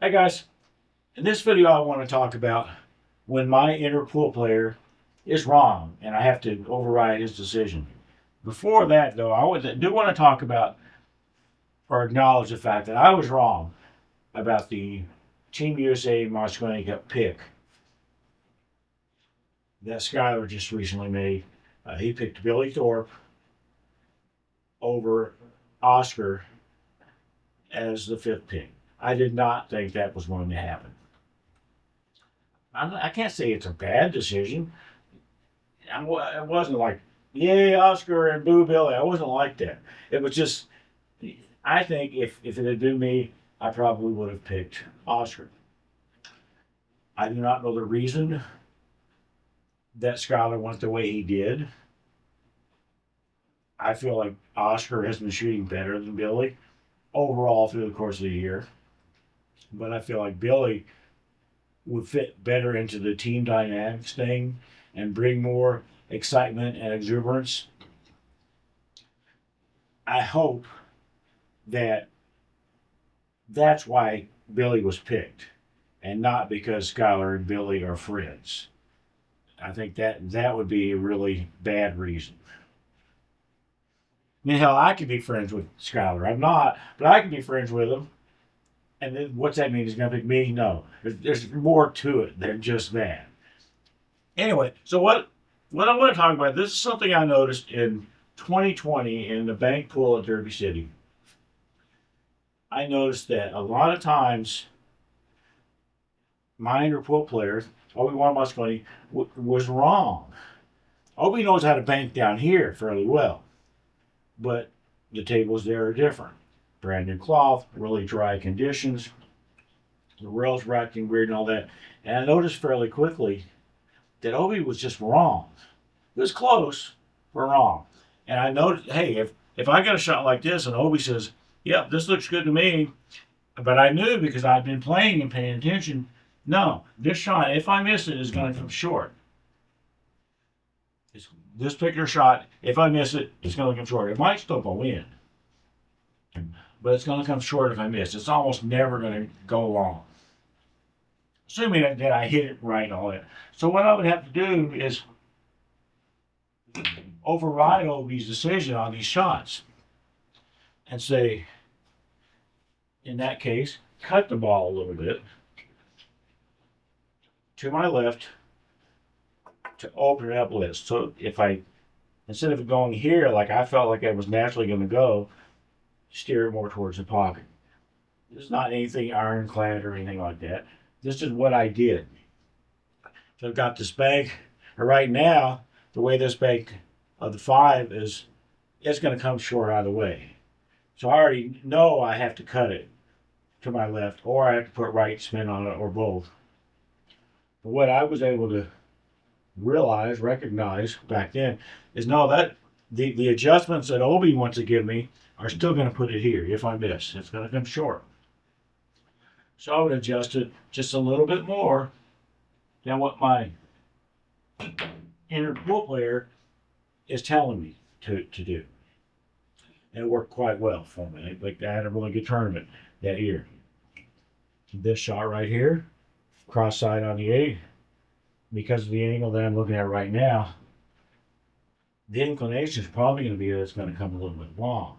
Hey guys, in this video I want to talk about when my inner pool player is wrong and I have to override his decision. Before that though, do want to talk about or acknowledge the fact that I was wrong about the Team USA Mosconi Cup pick that Skylar just recently made. He picked Billy Thorpe over Oscar as the fifth pick. I did not think that was going to happen. I can't say it's a bad decision. It wasn't like, yay, Oscar and boo Billy. I wasn't like that. It was just, I think if it had been me, I probably would have picked Oscar. I do not know the reason that Skylar went the way he did. I feel like Oscar has been shooting better than Billy overall through the course of the year. But I feel like Billy would fit better into the team dynamics thing and bring more excitement and exuberance. I hope that that's why Billy was picked and not because Skylar and Billy are friends. I think that would be a really bad reason. I mean, hell, I could be friends with Skylar. I'm not, but I can be friends with him. And then what's that mean? He's going to pick me? No. There's more to it than just that. Anyway, so what I want to talk about, this is something I noticed in 2020 in the bank pool at Derby City. I noticed that a lot of times my inner pool player, obi-wan Mosconi, was wrong. Obi knows how to bank down here fairly well, but the tables there are different. Brand new cloth, really dry conditions, the rails were acting weird and all that. And I noticed fairly quickly that Obi was just wrong. It was close, but wrong. And I noticed, hey, if I got a shot like this and Obi says, yep, this looks good to me, but I knew because I've been playing and paying attention, no, this shot, if I miss it, is going to come short. This particular shot, if I miss it, it's going to come short. It might still go in, but it's going to come short if I miss. It's almost never going to go long, assuming that I hit it right and all that. So what I would have to do is override Obi's decision on these shots and say, in that case, cut the ball a little bit to my left to open it up less. So if I, instead of it going here like I felt like I was naturally going to go, steer it more towards the pocket. This is not anything ironclad or anything like that. This is what I did. So I've got this bank. Right now, the way this bank of the 5 is, it's going to come short out of the way. So I already know I have to cut it to my left, or I have to put right spin on it, or both. But what I was able to recognize back then is no, that the adjustments that Obi wants to give me are still going to put it here. If I miss, it's going to come short. So I would adjust it just a little bit more than what my inner pool player is telling me to do. And it worked quite well for me. Like I had a really good tournament that year. This shot right here, cross side on the 8, because of the angle that I'm looking at right now, the inclination is probably going to be that it's going to come a little bit long.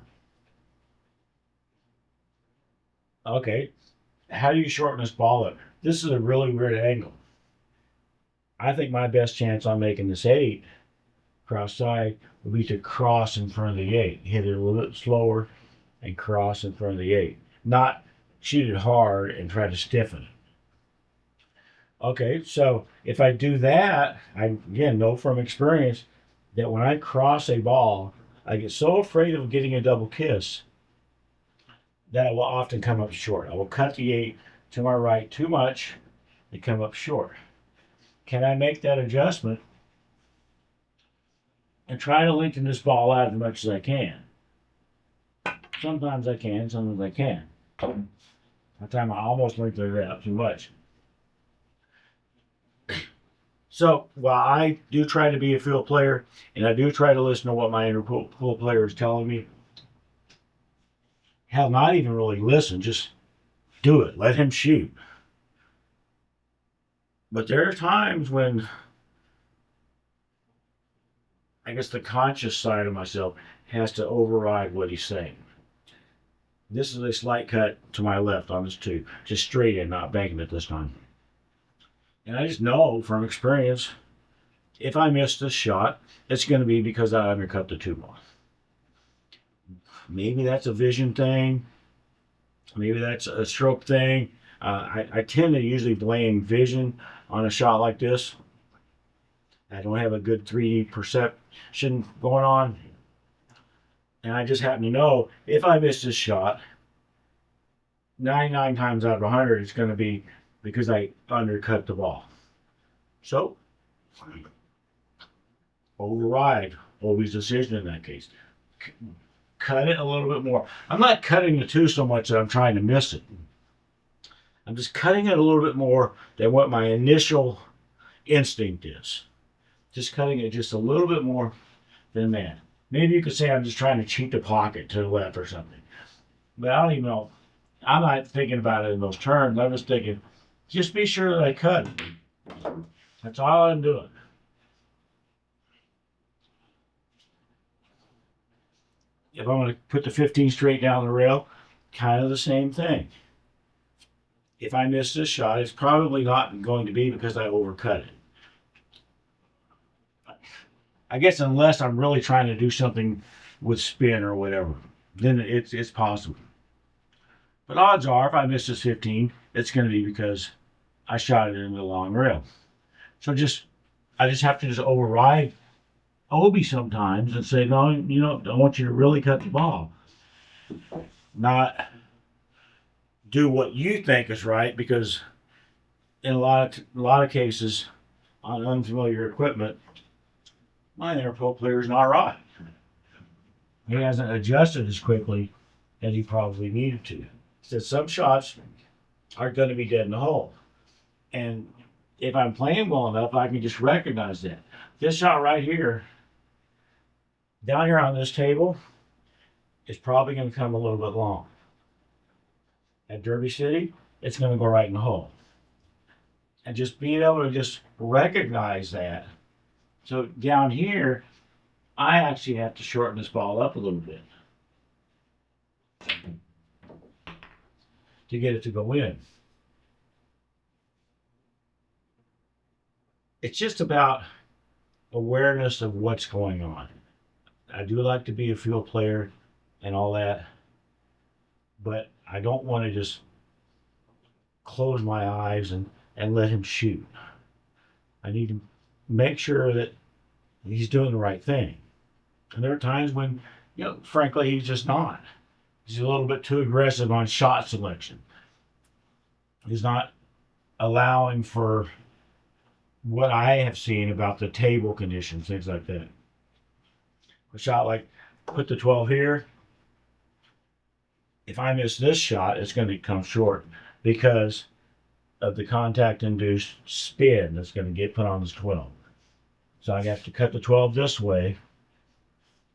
Okay, how do you shorten this ball up? This is a really weird angle. I think my best chance on making this 8 cross side would be to cross in front of the 8. Hit it a little bit slower and cross in front of the 8. Not shoot it hard and try to stiffen it. Okay, so if I do that, I again know from experience that when I cross a ball, I get so afraid of getting a double kiss that I will often come up short. I will cut the 8 to my right too much and come up short. Can I make that adjustment and try to lengthen this ball out as much as I can? Sometimes I can, sometimes I can't. One time I almost lengthened it out too much. So while I do try to be a field player and I do try to listen to what my inner pool player is telling me, hell, not even really listen, just do it. Let him shoot. But there are times when I guess the conscious side of myself has to override what he's saying. This is a slight cut to my left on this tube, just straight in, not banking it this time. And I just know from experience, if I miss this shot, it's going to be because I undercut the tube off. Maybe that's a vision thing. Maybe that's a stroke thing. I tend to usually blame vision on a shot like this. I don't have a good 3D perception going on. And I just happen to know if I miss this shot, 99 times out of 100, it's going to be because I undercut the ball. So, override Obi's decision in that case. Cut it a little bit more. I'm not cutting the two so much that I'm trying to miss it. I'm just cutting it a little bit more than what my initial instinct is. Just cutting it just a little bit more than that. Maybe you could say I'm just trying to cheat the pocket to the left or something. But I don't even know. I'm not thinking about it in those terms. I'm just thinking, just be sure that I cut it. That's all I'm doing. If I'm going to put the 15 straight down the rail, kind of the same thing. If I miss this shot, it's probably not going to be because I overcut it. I guess unless I'm really trying to do something with spin or whatever, then it's possible. But odds are, if I miss this 15, it's going to be because I shot it into the long rail. So I just have to just override Obi sometimes and say, no, I want you to really cut the ball. Not do what you think is right, because in a lot of cases on unfamiliar equipment, my interpol player is not right. He hasn't adjusted as quickly as he probably needed to. So some shots are going to be dead in the hole. And if I'm playing well enough, I can just recognize that. This shot right here, down here on this table, is probably going to come a little bit long. At Derby City, it's going to go right in the hole. And just being able to just recognize that. So down here, I actually have to shorten this ball up a little bit to get it to go in. It's just about awareness of what's going on. I do like to be a field player and all that, but I don't want to just close my eyes and let him shoot. I need to make sure that he's doing the right thing. And there are times when, frankly, he's just not. He's a little bit too aggressive on shot selection. He's not allowing for what I have seen about the table conditions, things like that. A shot like, put the 12 here. If I miss this shot, it's going to come short because of the contact-induced spin that's going to get put on this 12. So I have to cut the 12 this way.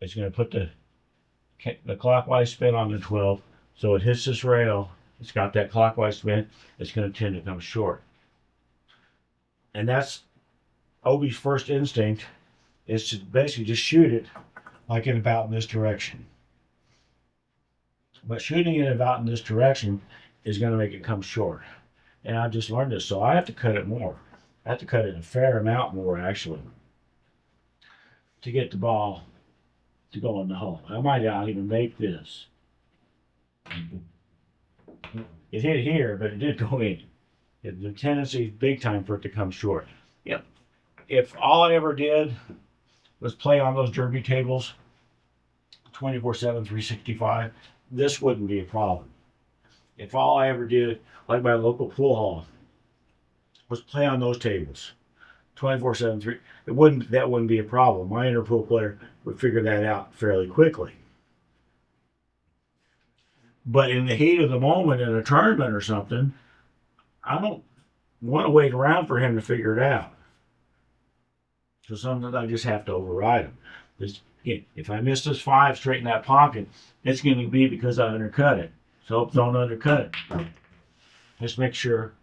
It's going to put the clockwise spin on the 12. So it hits this rail. It's got that clockwise spin. It's going to tend to come short. And that's Obi's first instinct, is to basically just shoot it like in about in this direction. But shooting it about in this direction is going to make it come short. And I've just learned this, so I have to cut it more. I have to cut it a fair amount more, actually, to get the ball to go in the hole. I might not even make this. It hit here, but it did go in. The tendency is big time for it to come short. Yep. If all I ever did was play on those derby tables 24/7, 365, this wouldn't be a problem. If all I ever did, like my local pool hall, was play on those tables 24/7, 3, that wouldn't be a problem. My interpool player would figure that out fairly quickly. But in the heat of the moment in a tournament or something, I don't want to wait around for him to figure it out. So sometimes I just have to override him. If I miss this 5 straight in that pocket, it's going to be because I undercut it. So don't undercut it. Just make sure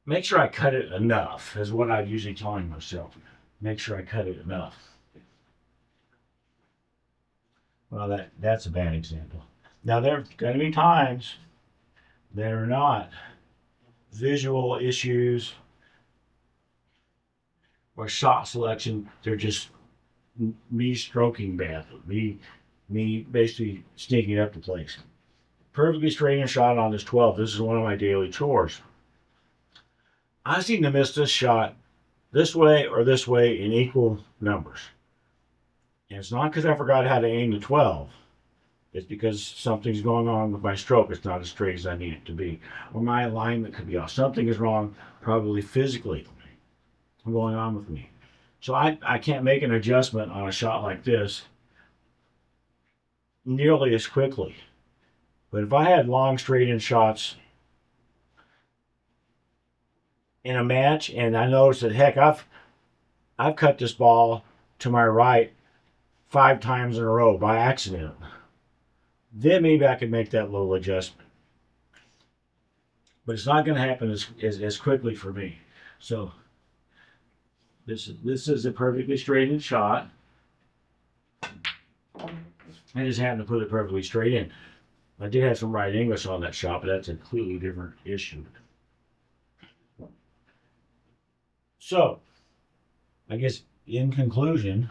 I cut it enough is what I'm usually telling myself. Make sure I cut it enough. Well, that's a bad example. Now there's going to be times that are not visual issues or shot selection. They're just me stroking badly, me basically sneaking up the place. Perfectly straight and shot on this 12. This is one of my daily chores. I seem to miss this shot this way or this way in equal numbers. And it's not because I forgot how to aim the 12. It's because something's going on with my stroke. It's not as straight as I need it to be. Or my alignment could be off. Something is wrong, probably physically, going on with me. So I can't make an adjustment on a shot like this nearly as quickly. But if I had long straight in shots in a match and I noticed that, heck, I've cut this ball to my right 5 times in a row by accident, then maybe I could make that little adjustment. But it's not going to happen as quickly for me. So this is a perfectly straightened shot. I just happened to put it perfectly straight in. I did have some right English on that shot, but that's a completely different issue. So, I guess in conclusion,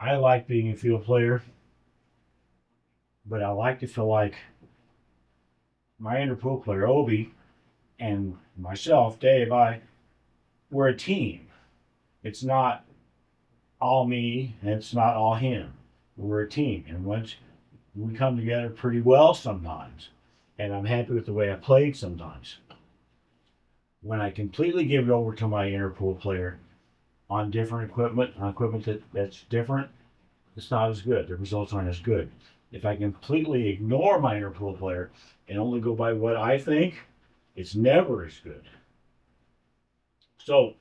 I like being a field player, but I like to feel like my interpool player, Obi, and myself, Dave, we're a team. It's not all me and it's not all him. We're a team. And once we come together pretty well sometimes, and I'm happy with the way I played sometimes. When I completely give it over to my interpool player on different equipment, on equipment that's different, it's not as good. The results aren't as good. If I completely ignore my interpool player and only go by what I think, it's never as good. So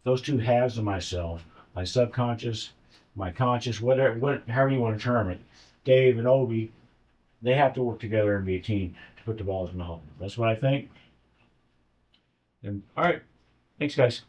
those two halves of myself, my subconscious, my conscious, however you want to term it, Dave and Obi, they have to work together and be a team to put the balls in the hole. That's what I think. And all right, thanks, guys.